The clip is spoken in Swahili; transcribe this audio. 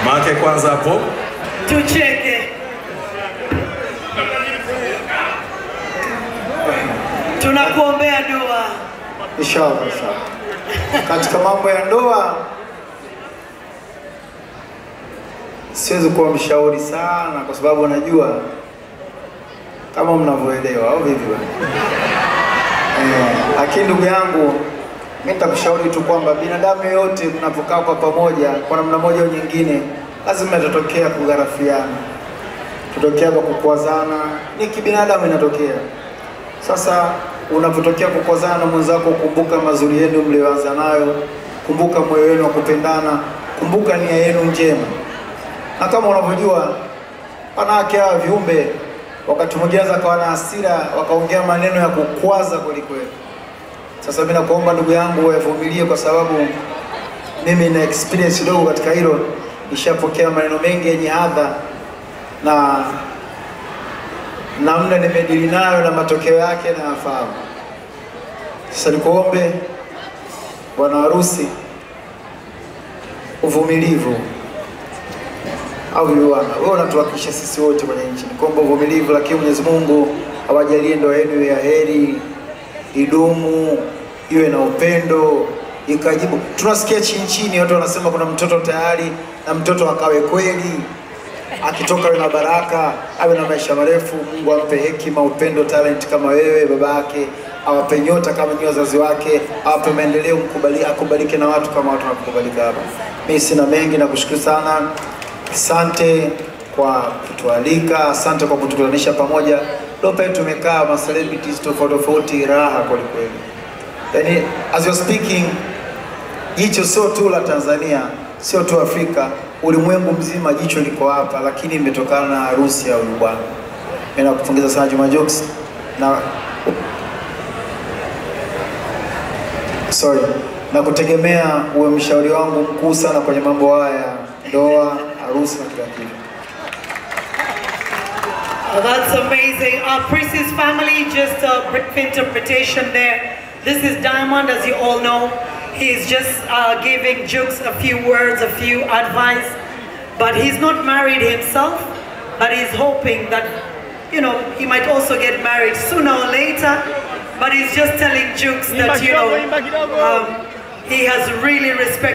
Make kwanza hapo. Tucheke. Tunakuombea dua. Inshallah. Katika mambo ya ndoa siwezi kuwa mshauri sana kwa sababu najua kama mnavyoelewa au vipi bwana? Lakini ndugu yangu, mimi nitakushauri tu kwamba binadamu yote mnapokaa kwa pamoja kwa namna moja au nyingine lazima itatokea kugharafiana. Tutokea kwa kukwazana, ni kibinadamu inatokea. Sasa unapotokea kukwazana na mwenzako, kumbuka mazuri yenu mlioanza nayo, kumbuka moyo wenu wa kupendana, kumbuka nia yenu njema. Na kama unavyojua wanawake hawa viumbe wakati mwingine zakawa na hasira wakaongea maneno ya kukwaza kweli kweli. Sasa mimi nakuomba ndugu yangu uvumilie, kwa sababu mimi na experience kidogo katika hilo, nishapokea maneno mengi yenye adha na namna nimedili nayo na matokeo yake na nafahamu. Sasa nikuombe bwana harusi uvumilivu. Au bwana, wewe unatuwakilisha sisi wote kwenye nchi. Nikuombe uvumilivu, lakini Mwenyezi Mungu awajalie ndoa yenu ya heri, idumu, iwe na upendo, ikajibu. Tunasikia chini watu wanasema kuna mtoto tayari, na mtoto akawe kweli, akitoka awe na baraka, awe na maisha marefu. Mungu ampe hekima, upendo, talent kama wewe baba yake, awape nyota kama nyota wazazi wake, awape maendeleo, akubalike na watu kama watu wanakubalika hapa. Mimi sina mengi, na kushukuru sana. Asante kwa kutualika, asante kwa kutukutanisha pamoja. Leo tumekaa ma celebrities tofauti, raha kweli kweli. Yani as you're speaking, jicho sio tu la Tanzania, sio tu Afrika, ulimwengu mzima jicho liko hapa, lakini imetokana na harusi ya huyu bwana. Mimi nakupongeza sana Juma Jux, na kutegemea uwe mshauri wangu mkuu sana kwenye mambo haya, ndoa, harusi na kila kitu. That's amazing. Our Priest's family, just a brief interpretation there. This is Diamond, as you all know. He's just giving Jux a few words, a few advice. But he's not married himself, but he's hoping that, you know, he might also get married sooner or later. But he's just telling Jux that, you know, he has really respect